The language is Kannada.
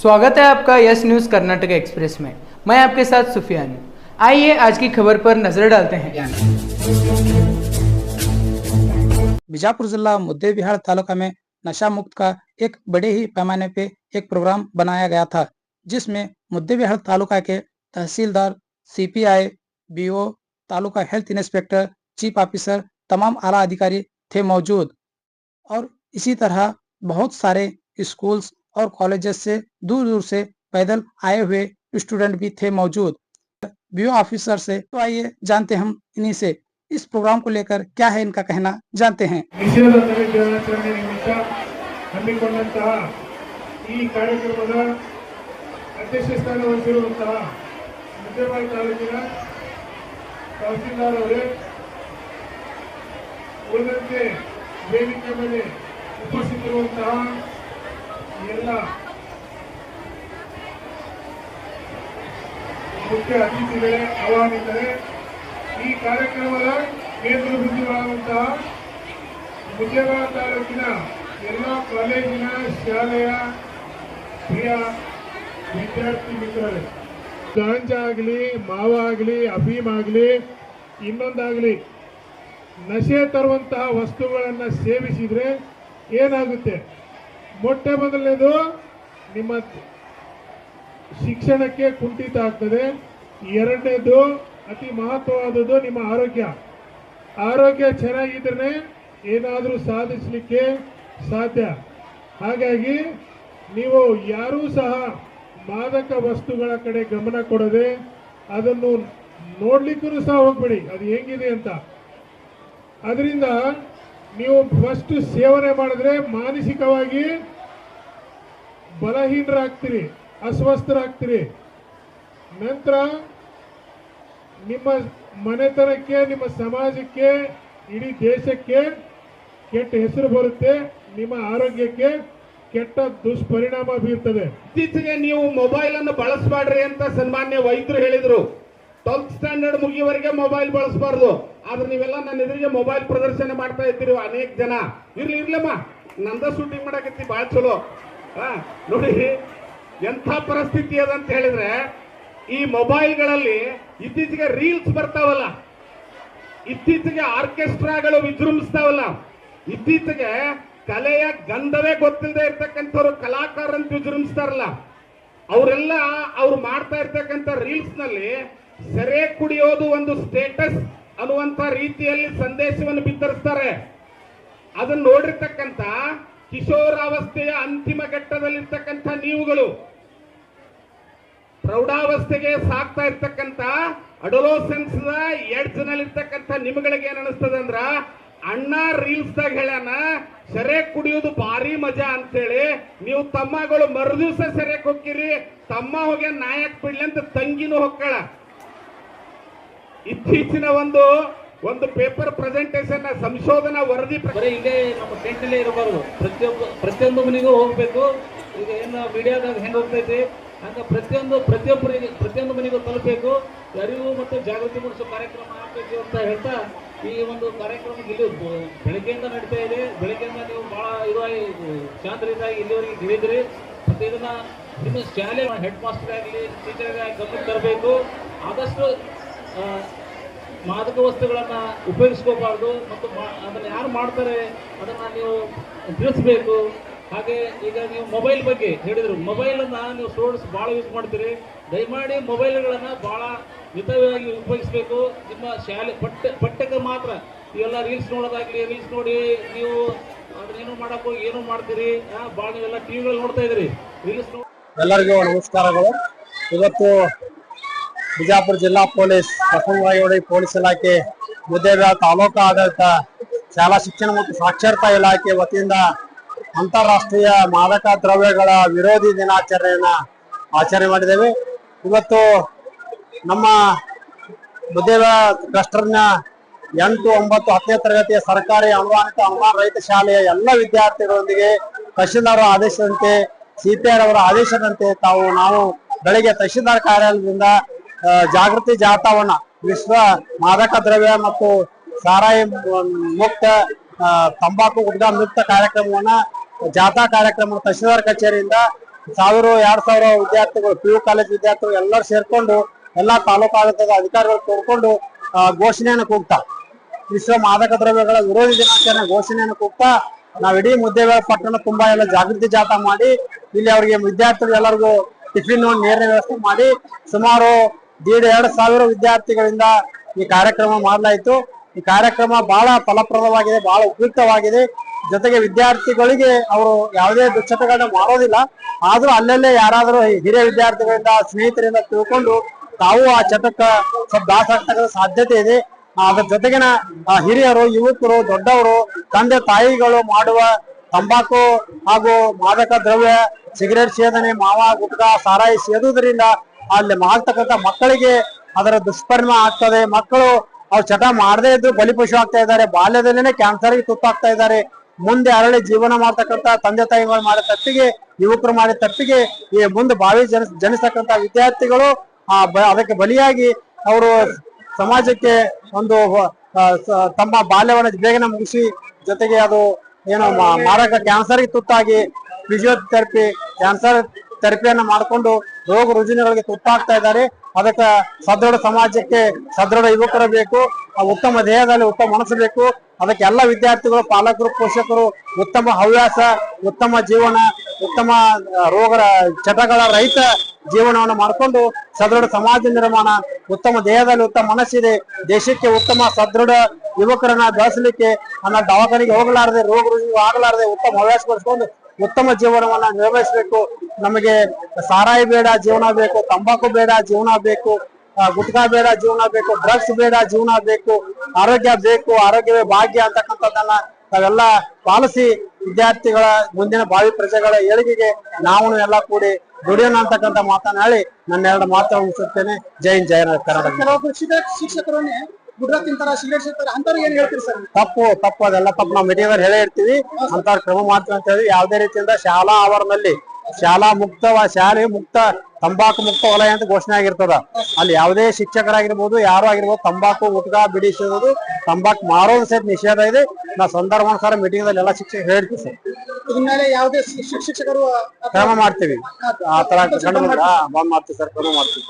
स्वागत है आपका यस न्यूज़ कर्नाटक एक्सप्रेस में। मैं आपके साथ सुफियान हूं। आइए आज की खबर पर नजर डालते हैं। बीजापुर जिला मुद्देबिहार तालुका में नशा मुक्त का एक बड़े ही पैमाने पे एक प्रोग्राम बनाया गया था, जिसमें मुद्देबिहार तालुका के तहसीलदार, CPI, BO, taluka health inspector, chief officer, तमाम आला अधिकारी थे मौजूद। और इसी तरह बहुत सारे स्कूल्स और कॉलेजेस से दूर दूर से पैदल आए हुए स्टूडेंट भी थे मौजूद। बीओ ऑफिसर से तो आइए जानते हम इन्हीं से इस प्रोग्राम को लेकर क्या है इनका कहना, जानते हैं। ನಿಷೇಧ ತಡೆ ದಿನಾಚರಣೆ ನಿಮಿತ್ತ ಹಮ್ಮಿಕೊಂಡಂತಹ ಈ ಕಾರ್ಯಕ್ರಮದ ಅಧ್ಯಕ್ಷ ಸ್ಥಾನ ವಹಿಸಿರುವಂತಹ ಮುದ್ದೇಬಿಹಾಳ ತಾಲೂಕಿನ ತಹಸೀಲ್ದಾರ್ ಅವರೇ, ಉಳಿದಂತೆ ವೇದಿಕೆ ಮೇಲೆ ಉಪಸ್ಥಿತರಿರುವಂತಹ ಎಲ್ಲ ಮುಖ್ಯ ಅತಿಥಿಗಳೇ, ಆಹ್ವಾನಿತರೆ, ಈ ಕಾರ್ಯಕ್ರಮದ ಕೇಂದ್ರ ಬಿಂದುವಾಗುವಂತಹ ಮುದ್ದೇಬಿಹಾಳ ತಾಲೂಕಿನ ಎಲ್ಲ ಕಾಲೇಜಿನ ಶಾಲೆಯ ಪ್ರಿಯ ವಿದ್ಯಾರ್ಥಿ ಮಿತ್ರರೇ, ಗಾಂಜಾ ಆಗಲಿ, ಮಾವ ಆಗಲಿ, ಅಫೀಮ್ ಆಗಲಿ, ಇನ್ನೊಂದಾಗಲಿ ನಶೆ ತರುವಂತಹ ವಸ್ತುಗಳನ್ನು ಸೇವಿಸಿದರೆ ಏನಾಗುತ್ತೆ? ಮೊಟ್ಟ ಮೊದಲನೇದು ನಿಮ್ಮ ಶಿಕ್ಷಣಕ್ಕೆ ಕುಂಠಿತ ಆಗ್ತದೆ. ಎರಡನೇದು ಅತಿ ಮಹತ್ವವಾದದ್ದು ನಿಮ್ಮ ಆರೋಗ್ಯ ಚೆನ್ನಾಗಿದ್ರೆ ಏನಾದರೂ ಸಾಧಿಸಲಿಕ್ಕೆ ಸಾಧ್ಯ. ಹಾಗಾಗಿ ನೀವು ಯಾರೂ ಸಹ ಮಾದಕ ವಸ್ತುಗಳ ಕಡೆ ಗಮನ ಕೊಡದೆ ಅದನ್ನು ನೋಡ್ಲಿಕ್ಕೂ ಸಹ ಹೋಗ್ಬೇಡಿ, ಅದು ಹೆಂಗಿದೆ ಅಂತ. ಅದರಿಂದ ನೀವು ಫಸ್ಟ್ ಸೇವನೆ ಮಾಡಿದ್ರೆ ಮಾನಸಿಕವಾಗಿ ಬಲಹೀನರಾಗ್ತೀರಿ, ಅಸ್ವಸ್ಥರಾಗ್ತೀರಿ. ನಂತರ ನಿಮ್ಮ ಮನೆತನಕ್ಕೆ, ನಿಮ್ಮ ಸಮಾಜಕ್ಕೆ, ಇಡೀ ದೇಶಕ್ಕೆ ಕೆಟ್ಟ ಹೆಸರು ಬರುತ್ತೆ, ನಿಮ್ಮ ಆರೋಗ್ಯಕ್ಕೆ ಕೆಟ್ಟ ದುಷ್ಪರಿಣಾಮ ಬೀರ್ತದೆ. ಇತ್ತೀಚೆಗೆ ನೀವು ಮೊಬೈಲ್ ಅನ್ನು ಬಳಸಬೇಡ್ರಿ ಅಂತ ಸನ್ಮಾನ್ಯ ವೈದ್ಯರು ಹೇಳಿದ್ರು. 12th ಸ್ಟ್ಯಾಂಡರ್ಡ್ ಮುಗಿಯವರೆಗೆ ಮೊಬೈಲ್ ಬಳಸಬಾರ್ದು. ಆದ್ರೆ ನೀವೆಲ್ಲ ನನ್ನ ಎದುರಿಗೆ ಮೊಬೈಲ್ ಪ್ರದರ್ಶನ ಮಾಡ್ತಾ ಇದ್ದೀರಿ ಅನೇಕ ಜನ. ಇರ್ಲಮ್ಮ, ನಂದ ಶೂಟಿಂಗ್ ಮಾಡಕತ್ತಿ, ಬಹಳ ಚಲೋ. ನೋಡಿ ಎಂಥ ಪರಿಸ್ಥಿತಿ ಅದಂತ ಹೇಳಿದ್ರೆ, ಈ ಮೊಬೈಲ್ಗಳಲ್ಲಿ ಇತ್ತೀಚೆಗೆ ರೀಲ್ಸ್ ಬರ್ತಾವಲ್ಲ, ಇತ್ತೀಚೆಗೆ ಆರ್ಕೆಸ್ಟ್ರಾಗಳು ವಿಜೃಂಭಿಸ್ತಾವಲ್ಲ, ಇತ್ತೀಚೆಗೆ ಕಲೆಯ ಗಂಧವೇ ಗೊತ್ತಿಲ್ಲದೆ ಇರ್ತಕ್ಕಂಥವ್ರು ಕಲಾಕಾರಂತ ವಿಜೃಂಭಿಸ್ತಾರಲ್ಲ, ಅವರೆಲ್ಲ ಅವ್ರು ಮಾಡ್ತಾ ಇರ್ತಕ್ಕಂಥ ರೀಲ್ಸ್ ನಲ್ಲಿ ಸೆರೆ ಕುಡಿಯೋದು ಒಂದು ಸ್ಟೇಟಸ್ ಅನ್ನುವಂತ ರೀತಿಯಲ್ಲಿ ಸಂದೇಶವನ್ನು ಬಿತ್ತರಿಸ್ತಾರೆ. ಅದನ್ನು ನೋಡಿರ್ತಕ್ಕಂಥ ಕಿಶೋರಾವಸ್ಥೆಯ ಅಂತಿಮ ಘಟ್ಟದಲ್ಲಿರ್ತಕ್ಕಂಥ ನೀವುಗಳು, ಪ್ರೌಢಾವಸ್ಥೆಗೆ ಸಾಕ್ತಾ ಇರ್ತಕ್ಕಂಥ ಅಡೋಲೋಸೆನ್ಸ್ ಎಡ್ಜ್ ನಲ್ಲಿರ್ತಕ್ಕಂಥ ನಿಮ್ಗಳಿಗೆ ಏನ್ ಅನಿಸ್ತದೆ ಅಂದ್ರ, ಅಣ್ಣ ರೀಲ್ಸ್ ದಾಗ ಹೇಳ್ಯಾನ ಸೆರೆ ಕುಡಿಯೋದು ಭಾರಿ ಮಜಾ ಅಂತೇಳಿ ನೀವು ತಮ್ಮಗಳು ಮರುದಿವ್ಸ ಸೆರೆಕ್ ಹೋಗ್ತೀರಿ. ತಮ್ಮ ಹೋಗಿ ನಾಯಕ್ ಬಿಡ್ಲಿ ಅಂತ ತಂಗಿನೂ ಹೊಕ್ಕಳ. ಇತ್ತೀಚಿನ ಒಂದು ಪೇಪರ್ ಪ್ರೆಸೆಂಟೇಷನ್ ಸಂಶೋಧನಾ ವರದಿ ಇಲ್ಲೇ ನಮ್ಮ ಟೆಂಟಲ್ಲೇ ಇರಬಾರ್ದು, ಪ್ರತಿಯೊಂದು ಮನೆಗೂ ಹೋಗ್ಬೇಕು. ಈಗ ಏನು ಮೀಡಿಯಾದಾಗ ಹೆಂಗ್ ಹೋಗ್ತೈತಿ ಹಂಗ ಪ್ರತಿಯೊಂದು ಮನೆಗೂ ತಲುಪಬೇಕು. ಅರಿವು ಮತ್ತು ಜಾಗೃತಿ ಮೂಡಿಸೋ ಕಾರ್ಯಕ್ರಮ ಆಗಬೇಕು ಅಂತ ಹೇಳ್ತಾ ಈ ಒಂದು ಕಾರ್ಯಕ್ರಮ ಇಲ್ಲಿ ಬೆಳಗ್ಗೆಯಿಂದ ನಡೀತಾ ಇದೆ. ಬೆಳಗ್ಗೆಯಿಂದ ನೀವು ಬಹಳ ಇದಾಗಿ ಶಾಂತರಿದ್ದಾಗಿ ಇಲ್ಲಿವರೆಗೆ ಗಿಳಿದ್ರಿ. ಮತ್ತೆ ಇದನ್ನ ನಿಮ್ಮ ಶಾಲೆ ಹೆಡ್ ಮಾಸ್ಟರ್ ಆಗಲಿ, ಟೀಚರ್ ಆಗಿ ಗಮನಕ್ಕೆ ತರಬೇಕು. ಆದಷ್ಟು ಮಾದಕ ವಸ್ತುಗಳನ್ನ ಉಪಯೋಗಿಸ್ಕೋಬಾರ್ದು ಮತ್ತು ಅದನ್ನ ಯಾರು ಮಾಡ್ತಾರೆ ಅದನ್ನ ನೀವು ತಿಳಿಸ್ಬೇಕು. ಹಾಗೆ ಈಗ ನೀವು ಮೊಬೈಲ್ ಬಗ್ಗೆ ಹೇಳಿದ್ರು, ಮೊಬೈಲ್ ಅನ್ನ ನೀವು ಸ್ಟೂಡೆಂಟ್ಸ್ ಬಹಳ ಯೂಸ್ ಮಾಡ್ತೀರಿ. ದಯಮಾಡಿ ಮೊಬೈಲ್ಗಳನ್ನ ಬಹಳ ಮಿತವಾಗಿ ಉಪಯೋಗಿಸ್ಬೇಕು. ನಿಮ್ಮ ಶಾಲೆ ಪಠ್ಯಕ್ಕೆ ಮಾತ್ರ ಇವೆಲ್ಲ ರೀಲ್ಸ್ ನೋಡೋದಾಗ್ಲಿ, ರೀಲ್ಸ್ ನೋಡಿ ನೀವು ಅದನ್ನೇನು ಮಾಡಕ್ ಹೋಗಿ ಏನು ಮಾಡ್ತೀರಿ, ಬಹಳ ನೀವೆಲ್ಲ ಟಿವಿಗಳಲ್ಲಿ ನೋಡ್ತಾ ಇದ್ರಿ ರೀಲ್ಸ್. ಎಲ್ಲರಿಗೂ ನಮಸ್ಕಾರಗಳು. ಇವತ್ತು ಬಿಜಾಪುರ ಜಿಲ್ಲಾ ಪೊಲೀಸ್, ಬಸವನವಾಡಿ ಪೊಲೀಸ್ ಇಲಾಖೆ, ಮುದ್ದೇಬಿಹಾಳ ತಾಲೂಕಾ ಆಡಳಿತ, ಶಾಲಾ ಶಿಕ್ಷಣ ಮತ್ತು ಸಾಕ್ಷರತಾ ಇಲಾಖೆ ವತಿಯಿಂದ ಅಂತಾರಾಷ್ಟ್ರೀಯ ಮಾದಕ ದ್ರವ್ಯಗಳ ವಿರೋಧಿ ದಿನಾಚರಣೆಯನ್ನ ಆಚರಣೆ ಮಾಡಿದ್ದೇವೆ. ಇವತ್ತು ನಮ್ಮ ಮುದ್ದೇಬಿಹಾಳ ಕ್ಲಸ್ಟರ್ನ 8, 9, 10ನೇ ತರಗತಿಯ ಸರ್ಕಾರಿ ಅನುದಾನಿತ ಅನುದಾನ ರಹಿತ ಶಾಲೆಯ ಎಲ್ಲ ವಿದ್ಯಾರ್ಥಿಗಳೊಂದಿಗೆ ತಹಶೀಲ್ದಾರ್ ಆದೇಶದಂತೆ, ಸಿಪಿಆರ್ ಅವರ ಆದೇಶದಂತೆ ನಾವು ಬೆಳಗ್ಗೆ ತಹಶೀಲ್ದಾರ್ ಕಾರ್ಯಾಲಯದಿಂದ ಜಾಗೃತಿ ಜಾಥಾವನ್ನ, ವಿಶ್ವ ಮಾದಕ ದ್ರವ್ಯ ಮತ್ತು ಸಾರಾಯಿ ಮುಕ್ತ, ತಂಬಾಕು ಗುಟ್ಕಾ ಮುಕ್ತ ಕಾರ್ಯಕ್ರಮವನ್ನ, ಜಾಥಾ ಕಾರ್ಯಕ್ರಮ ತಹಶೀಲ್ದಾರ್ ಕಚೇರಿಯಿಂದ ಸಾವಿರ ವಿದ್ಯಾರ್ಥಿಗಳು PU ಕಾಲೇಜ್ ವಿದ್ಯಾರ್ಥಿಗಳು ಎಲ್ಲರೂ ಸೇರ್ಕೊಂಡು ಎಲ್ಲಾ ತಾಲೂಕು ಆಡಳಿತದ ಅಧಿಕಾರಿಗಳು ಸೇರ್ಕೊಂಡು ಘೋಷಣೆಯನ್ನು ಕೂಗ್ತಾ ವಿಶ್ವ ಮಾದಕ ದ್ರವ್ಯಗಳ ವಿರೋಧಿ ದಿನಾಚರಣೆ ಘೋಷಣೆಯನ್ನು ಕೂಗ್ತಾ ನಾವ್ ಇಡೀ ಮುದ್ದೇಬಿಹಾಳ ಪಟ್ಟಣ ತುಂಬಾ ಎಲ್ಲ ಜಾಗೃತಿ ಜಾಥಾ ಮಾಡಿ ಇಲ್ಲಿ ಅವರಿಗೆ ವಿದ್ಯಾರ್ಥಿಗಳು ಎಲ್ಲರಿಗೂ ಟಿಫಿನ್ ನೀರಿನ ವ್ಯವಸ್ಥೆ ಮಾಡಿ ಸುಮಾರು 1,500 ವಿದ್ಯಾರ್ಥಿಗಳಿಂದ ಈ ಕಾರ್ಯಕ್ರಮ ಮಾಡಲಾಯಿತು. ಈ ಕಾರ್ಯಕ್ರಮ ಬಹಳ ಫಲಪ್ರದವಾಗಿದೆ, ಬಹಳ ಉಪಯುಕ್ತವಾಗಿದೆ. ಜೊತೆಗೆ ವಿದ್ಯಾರ್ಥಿಗಳಿಗೆ ಅವರು ಯಾವುದೇ ದುಶ್ಚಟಗಳನ್ನ ಮಾಡೋದಿಲ್ಲ, ಆದ್ರೂ ಅಲ್ಲಲ್ಲೇ ಯಾರಾದರೂ ಹಿರಿಯ ವಿದ್ಯಾರ್ಥಿಗಳಿಂದ ಸ್ನೇಹಿತರಿಂದ ತಿಳ್ಕೊಂಡು ತಾವು ಆ ಚಟಕ್ಕ ಸ್ವಲ್ಪ ದಾಸ ಆಗ್ತಕ್ಕಂಥ ಸಾಧ್ಯತೆ ಇದೆ. ಅದ್ರ ಜೊತೆಗಿನ ಹಿರಿಯರು, ಯುವಕರು, ದೊಡ್ಡವರು, ತಂದೆ ತಾಯಿಗಳು ಮಾಡುವ ತಂಬಾಕು ಹಾಗೂ ಮಾದಕ ದ್ರವ್ಯ, ಸಿಗರೇಟ್ ಸೇದನೆ, ಮಾವ ಗುಟ್ಕಾ, ಸಾರಾಯಿ ಸೇದುವುದರಿಂದ ಅಲ್ಲಿ ಮಾಡ್ತಕ್ಕಂಥ ಮಕ್ಕಳಿಗೆ ಅದರ ದುಷ್ಪರಿಣಾಮ ಆಗ್ತದೆ. ಮಕ್ಕಳು ಅವ್ರು ಚಟ ಮಾಡದೇ ಇದ್ರು ಬಲಿಪಶು ಆಗ್ತಾ ಇದ್ದಾರೆ, ಬಾಲ್ಯದಲ್ಲೇನೆ ಕ್ಯಾನ್ಸರ್ಗೆ ತುತ್ತಾಗ್ತಾ ಇದ್ದಾರೆ. ಮುಂದೆ ಅರಳಿ ಜೀವನ ಮಾಡ್ತಕ್ಕಂಥ ತಂದೆ ತಾಯಿಗಳು ಮಾಡಿದ ತಪ್ಪಿಗೆ, ಯುವಕರು ಮಾಡಿದ ತಪ್ಪಿಗೆ ಈ ಮುಂದೆ ಭಾವಿ ಜನಿಸ್ತಕ್ಕಂಥ ವಿದ್ಯಾರ್ಥಿಗಳು ಅದಕ್ಕೆ ಬಲಿಯಾಗಿ ಅವರು ಸಮಾಜಕ್ಕೆ ಒಂದು ತಮ್ಮ ಬಾಲ್ಯವನ್ನು ಬೇಗನೆ ಮುಗಿಸಿ, ಜೊತೆಗೆ ಅದು ಏನು ಮಾರಕ ಕ್ಯಾನ್ಸರ್ಗೆ ತುತ್ತಾಗಿ ಫಿಸಿಯೋಥೆರಪಿ, ಕ್ಯಾನ್ಸರ್ ಥೆರಪಿಯನ್ನ ಮಾಡಿಕೊಂಡು ರೋಗ ರುಜಿನಗಳಿಗೆ ತುತ್ತಾಗ್ತಾ ಇದ್ದಾರೆ. ಅದಕ್ಕೆ ಸದೃಢ ಸಮಾಜಕ್ಕೆ ಸದೃಢ ಯುವಕರು ಬೇಕು, ಉತ್ತಮ ದೇಹದಲ್ಲಿ ಉತ್ತಮ ಮನಸ್ಸು ಬೇಕು. ಅದಕ್ಕೆ ಎಲ್ಲ ವಿದ್ಯಾರ್ಥಿಗಳು, ಪಾಲಕರು, ಪೋಷಕರು ಉತ್ತಮ ಹವ್ಯಾಸ, ಉತ್ತಮ ಜೀವನ, ಉತ್ತಮ ರೋಗ ಚಟಗಳ ರಹಿತ ಜೀವನವನ್ನು ಮಾಡಿಕೊಂಡು ಸದೃಢ ಸಮಾಜ ನಿರ್ಮಾಣ, ಉತ್ತಮ ದೇಹದಲ್ಲಿ ಉತ್ತಮ ಮನಸ್ಸಿದೆ, ದೇಶಕ್ಕೆ ಉತ್ತಮ ಸದೃಢ ಯುವಕರನ್ನ ಬೆಳೆಸಲಿಕ್ಕೆ ಅನ್ನ ದವಾಖಾನೆಗೆ ಹೋಗಲಾರದೆ, ರೋಗ ರುಜಿನ ಆಗಲಾರದೆ ಉತ್ತಮ ಹವ್ಯಾಸ ಬೆಳೆಸ್ಕೊಂಡು ಉತ್ತಮ ಜೀವನವನ್ನ ನಿರ್ವಹಿಸಬೇಕು. ನಮಗೆ ಸಾರಾಯಿ ಬೇಡ, ಜೀವನ ಬೇಕು. ತಂಬಾಕು ಬೇಡ, ಜೀವನ ಬೇಕು. ಗುಟ್ಕಾ ಬೇಡ, ಜೀವನ ಬೇಕು. ಡ್ರಗ್ಸ್ ಬೇಡ, ಜೀವನ ಬೇಕು. ಆರೋಗ್ಯ ಬೇಕು, ಆರೋಗ್ಯವೇ ಭಾಗ್ಯ ಅಂತಕ್ಕಂಥದ್ದನ್ನ ನಾವೆಲ್ಲ ಪಾಲಿಸಿ ವಿದ್ಯಾರ್ಥಿಗಳ ಮುಂದಿನ ಭಾವಿ ಪ್ರಜೆಗಳ ಏಳಿಗೆಗೆ ನಾವು ಎಲ್ಲ ಕೂಡಿ ದುಡಿಯೋಣ ಅಂತಕ್ಕಂಥ ಮಾತನ್ನ ಹೇಳಿ ನನ್ನ 2 ಮಾತು ಮುಗಿಸುತ್ತೇನೆ. ಜೈ ಹಿಂದ್, ಜೈ ಕರ್ನಾಟಕ. ಶಿಕ್ಷಕರನ್ನೇ ಗುಡ್ರ ತಿಂತಾರ, ಸಿಗರೇಟ್ ಸೇರ್ತಾರೆ, ಅಂತವ್ರಿಗೆ ಏನ್ ಹೇಳ್ತೀರಿ ಸರ್? ತಪ್ಪು ಅದೆಲ್ಲ ತಪ್ಪು. ನಾವು ಮೀಡಿಯಾದಲ್ಲಿ ಹೇಳೇ ಇರ್ತೀವಿ, ಅಂತ ಕ್ರಮ ಮಾಡ್ತೀವಿ ಅಂತ ಹೇಳಿ. ಯಾವುದೇ ರೀತಿಯಿಂದ ಶಾಲಾ ಆವರಣದಲ್ಲಿ ಶಾಲೆ ಮುಕ್ತ ತಂಬಾಕು ಮುಕ್ತ ವಲಯ ಅಂತ ಘೋಷಣೆ ಆಗಿರ್ತದ. ಅಲ್ಲಿ ಯಾವುದೇ ಶಿಕ್ಷಕರಾಗಿರ್ಬೋದು, ಯಾರು ಆಗಿರ್ಬೋದು, ತಂಬಾಕು, ಗುಟ್ಕಾ, ಬಿಡಿ ಸೇದೋದು, ತಂಬಾಕು ಮಾರೋದು ಸಹಿತ ನಿಷೇಧ ಇದೆ. ನಾವು ಸಂದರ್ಭಾನುಸಾರ ಮೀಟಿಂಗ್ ದಲ್ಲಿ ಎಲ್ಲ ಶಿಕ್ಷಕರು ಹೇಳ್ತೀವಿ ಸರ್. ಇದ್ರ ಮೇಲೆ ಯಾವುದೇ ಶಿಕ್ಷಕರು ಕ್ರಮ ಮಾಡ್ತೀವಿ. ಆ ತರ ಬಂದ್ ಮಾಡ್ತೀವಿ ಸರ್, ಕ್ರಮ ಮಾಡ್ತೀವಿ.